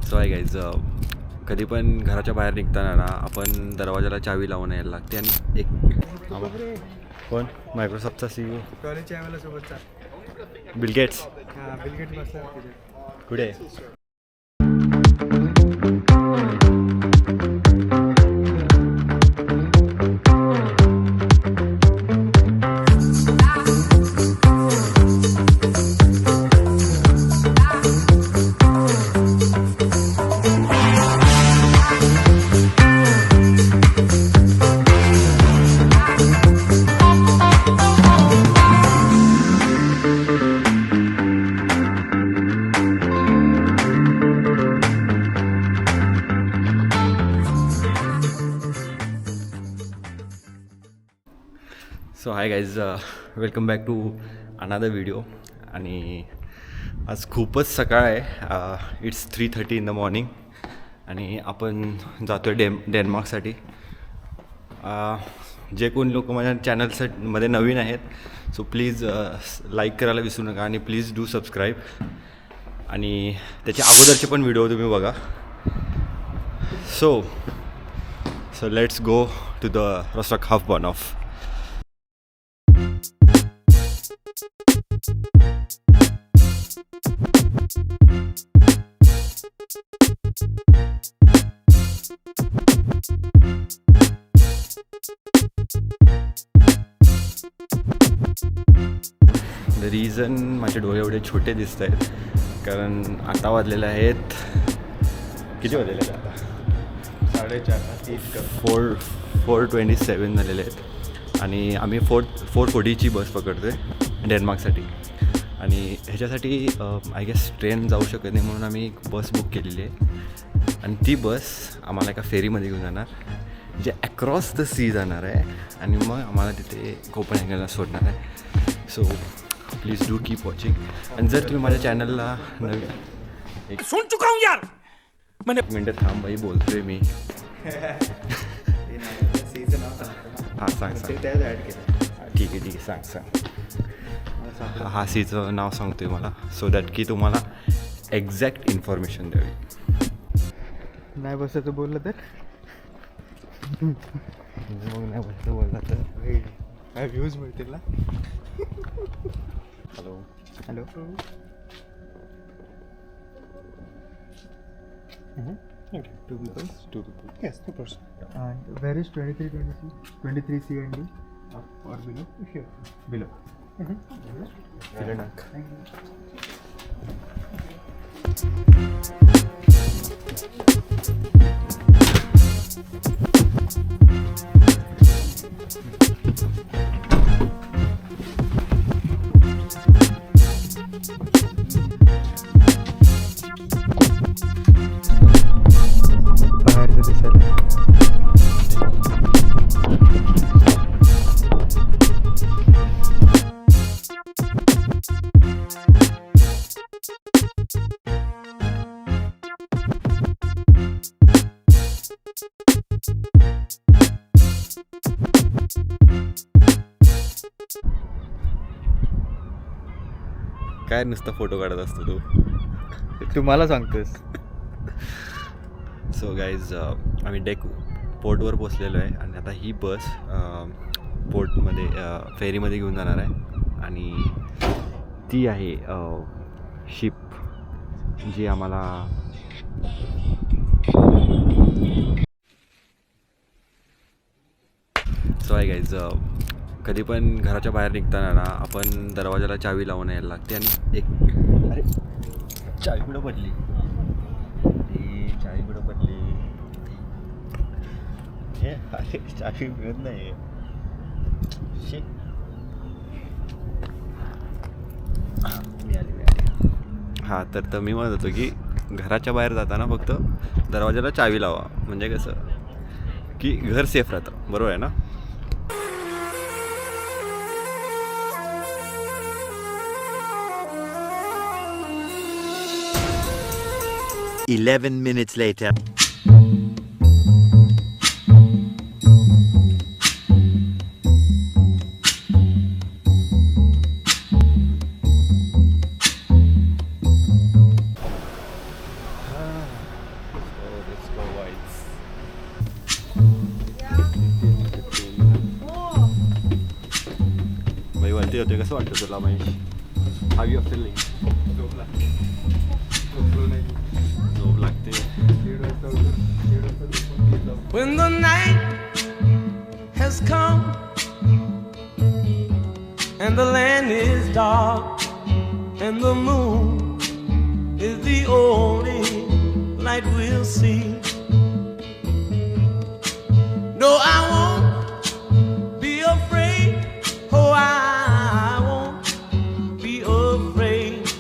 So आहे guys, कधी पण घराच्या बाहेर निघताना ना आपण दरवाजाला चावी लावून यायला लागते. आणि एक कोण मायक्रोसॉफ्टचा CEO कॉलेजच्या आम्हाला सोबतचा बिल गेट्स बिल गेट्स बसला तिथे. कुठे? So hi guys, welcome back to another video. आणि आज खूपच सकाळ आहे. इट्स 3:30 इन द मॉर्निंग आणि आपण जातो आहे डेन्मार्कसाठी. जे कोण लोक माझ्या चॅनलमध्ये नवीन आहेत सो प्लीज लाईक करायला विसरू नका आणि प्लीज डू सबस्क्राईब. आणि त्याच्या अगोदरचे पण व्हिडिओ तुम्ही बघा. So let's go to the Rostock Hauptbahnhof. The reason माझे डोळे एवढे छोटे दिसत आहेत कारण आता वाजलेले आहेत, किती वाजलेले आहेत आता? 4:30. 4:27 झालेले आहेत. आणि आम्ही 4:40ची बस पकडतो आहे डेन्मार्कसाठी. आणि ह्याच्यासाठी आय गेस ट्रेन जाऊ शकत नाही म्हणून आम्ही एक बस बुक केलेली आहे. आणि ती बस आम्हाला एका फेरीमध्ये घेऊन जाणार जे अक्रॉस द सी जाणार आहे आणि मग आम्हाला तिथे कोपनहेगनला सोडणार आहे. So please do keep watching. आणि जर तुम्ही माझ्या चॅनलला नवीन सुन चुका हूं यार. एक मिनटं थांब भाई, बोलतोय मी. हां सांग ठीक आहे सांग. हा सीचं नाव सांगतोय मला सो दॅट की तुम्हाला एक्झॅक्ट इन्फॉर्मेशन द्यावी. नाही बसायचं बोललं तर मग नाही बसतं बोलला तर काय व्ह्यूज मिळतील ना. Hello hello. Two people. Yes, 2%. And where is 23C and D? Up or below? Here. Below. vielen Dank. बाहेरचं दिसायला. काय नुसतं फोटो काढत असतो तू? तू मला सांगतोस. सो गाईज, आम्ही पोर्टवर पोचलेलो आहे आणि आता ही बस पोर्टमध्ये फेरीमध्ये घेऊन जाणार आहे. आणि ती आहे शिप जी आम्हाला सो आहे गाईज, कधी पण घराच्या बाहेर निघताना ना आपण दरवाजाला चावी लावून यायला लागते. आणि अरे चावी कुठं पडली? चावी कुठं पडली? हे अरे चावी मिळत नाही. हां तर मी म्हणत होतो की घराच्या बाहेर जाताना फक्त दरवाजाला चावी लावा म्हणजे कसं की घर सेफ राहतं. बरोबर आहे ना? Eleven minutes later. वरती होते. कसं वाटतं तुला महेश? How you feeling? झोप लागते. When the night has come and the land is dark and the moon is the only light we'll see. No, I won't be afraid. Oh, I won't be afraid.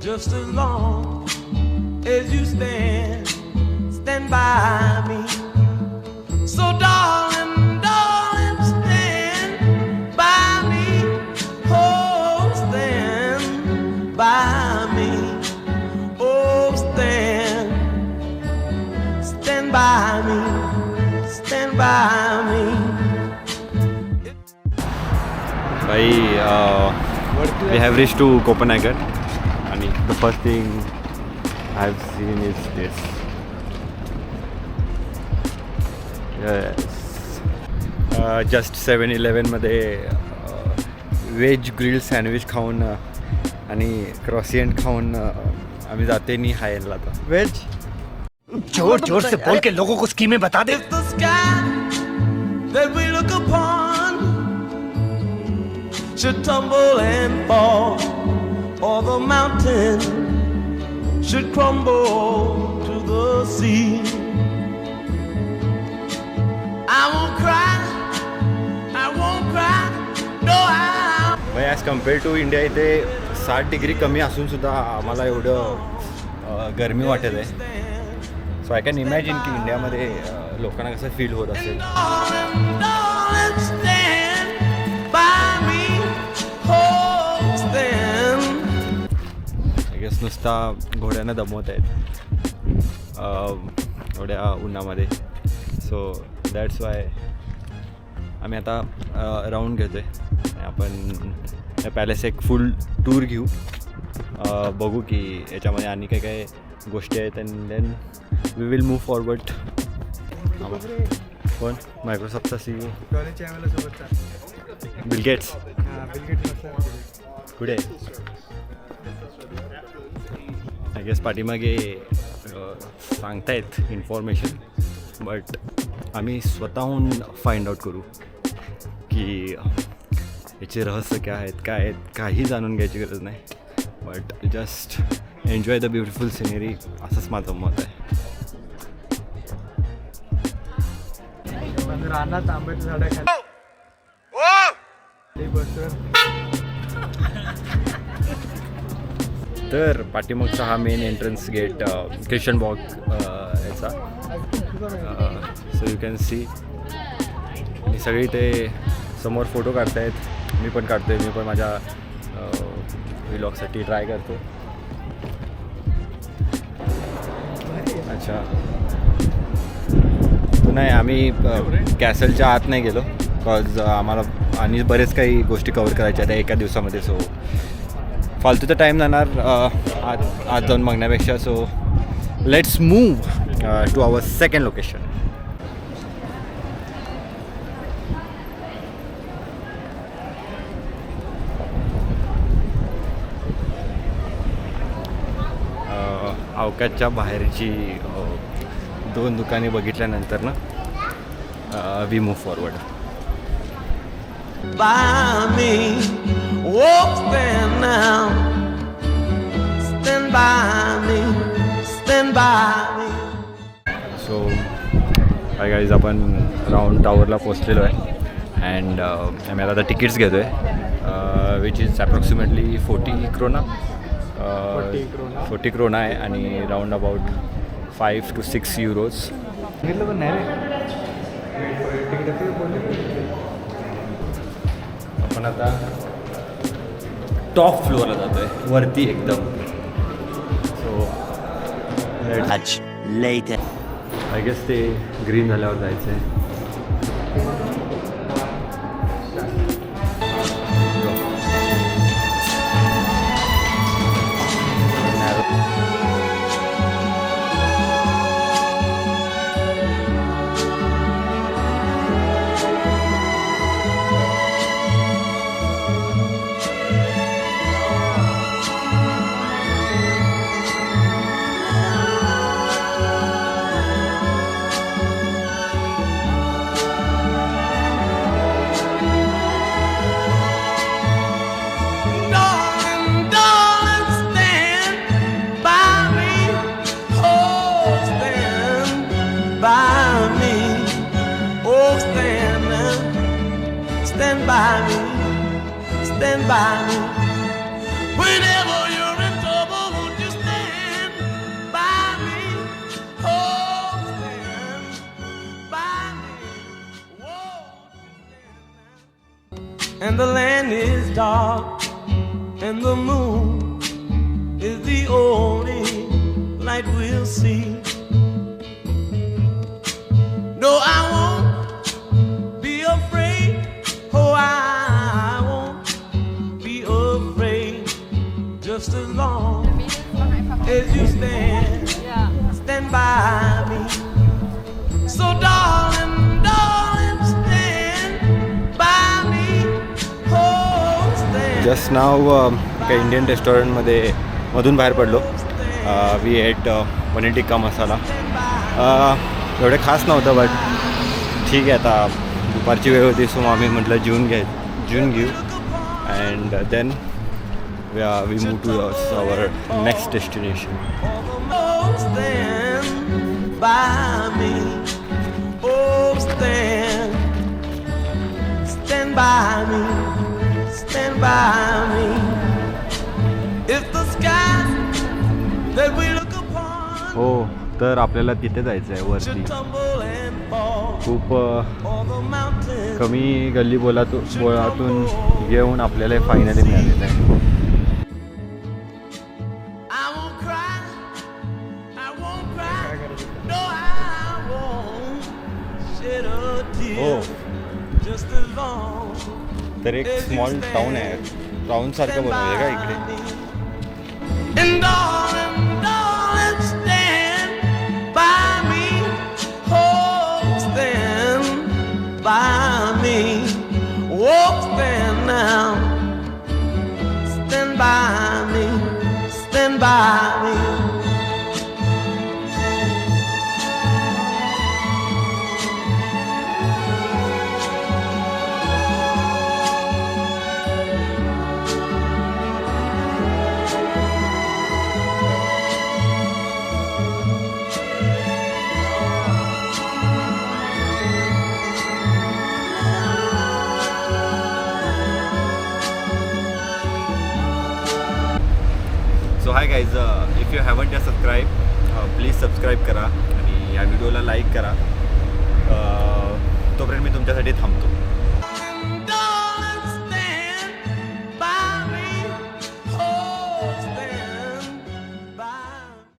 Just as long as you stand by me. So darling, darling, stand by me. Oh, stand by me. Oh, stand by me. Stand by me. भाई we have reached to Copenhagen आणि the first thing I have seen is this. Yes. Just 7-Elevenमध्ये veg grill sandwich खाऊन आणि क्रॉसियंट खाऊन आम्ही जाते नी हायला आता वेज जोर जोर से बोल के लोगों को स्कीमें बता दे. If the sky that we look upon should tumble and fall, or the mountain should crumble to the sea, I won't cry, no I भाई ॲज कम्पेअर टू इंडिया इथे 60 डिग्री कमी असून सुद्धा आम्हाला एवढं गरमी वाटत आहे. सो आय कॅन इमॅजिन की इंडियामध्ये लोकांना कसं फील होत असेल. darling, stand by me, oh, stand. I guess नुसता घोड्यांना दमवत आहेत एवढ्या उन्हामध्ये. सो दॅट्स वाय आम्ही आता राऊंड घेतो आहे. आपण या पॅलेस एक फुल टूर घेऊ, बघू की याच्यामध्ये आणि काय काय गोष्टी आहेत. And then we will move forward. कोण? मायक्रोसॉफ्टचा CEO कॉलेजच्या आम्हाला सोबतचा बिल गेट्स बिल गेट्स पुढे आय गेस पाठीमागे सांगतायत इन्फॉर्मेशन, बट आम्ही स्वतःहून फाइंड आउट करू की याचे रहस्य काय आहेत, काही जाणून घ्यायची गरज नाही. But just enjoy the beautiful scenery, असंच माझं मत आहे. रानात आंब्याच्या झाडाखाली बसून तर पाठीमागचा हा main entrance gate Christian walk याचा. सो यू कॅन सी आणि सगळी ते समोर फोटो काढतायत. मी पण काढतो आहे. मी पण माझ्या व्लॉगसाठी ट्राय करतो. अच्छा नाही, आम्ही कॅसलच्या आत नाही गेलो बिकॉज आम्हाला आणि बरेच काही गोष्टी कवर करायच्या त्या एका दिवसामध्ये. सो फालतूचा टाईम जाणार आत जाऊन बघण्यापेक्षा. So let's move to our second location. अवकाशच्या बाहेरची 2 दुकाने बघितल्यानंतर ना we move forward. By me, oh, stand now, stand by me, stand by me. So hi guys, आपण राऊंड टॉवरला पोचलेलो आहे. अँड आम्ही आता तिकीट्स घेतो आहे which is approximately 40 krona. 40 krona आहे आणि राऊंड अबाउट 5 to 6 euros. घेतलं पण नाही रे. आपण आता टॉप फ्लोअरला जातो आहे, वरती एकदम. So Much later. I guess ते ग्रीन झाल्यावर जायचं आहे. by me, stand by me. Whenever you're in trouble, won't you stand by me? Oh, stand by me. Whoa, and the land is dark, and the moon is the only light we'll see. No, I won't be afraid. Oh, I won't be afraid. Just as long as you stand by me. So darling, darling, stand by me. Oh, stand. Just नाव काही Indian रेस्टॉरंटमध्ये मधून बाहेर पडलो. We ate paneer tikka masala. एवढे खास नव्हतं but ठीक आहे, आता दुपारची वेळ होती सो आम्ही म्हटलं जेवून घेऊ and then we move to our next destination. Oh, stand by me. Oh, stand by me. Stand by me. If the sky that we look upon हो, तर आपल्याला तिथे जायचं आहे should वरती. tumble and fall, खूप or the mountains कमी गल्ली बोळातून घेऊन आपल्याला फायनली मिळालेलं आहे. I won't cry, I won't cry, no I won't shed a हो, tear, just as long तर एक स्मॉल टाऊन आहे, टाऊनसारखं बनवलं का इकडे. and darling, darling, stand by me, oh, stand by me, oh, stand now, stand by me, stand by me. So hi guys, if you haven't या subscribe please subscribe करा आणि या व्हिडिओला लाईक करा. तोपर्यंत मी तुमच्यासाठी थांबतो.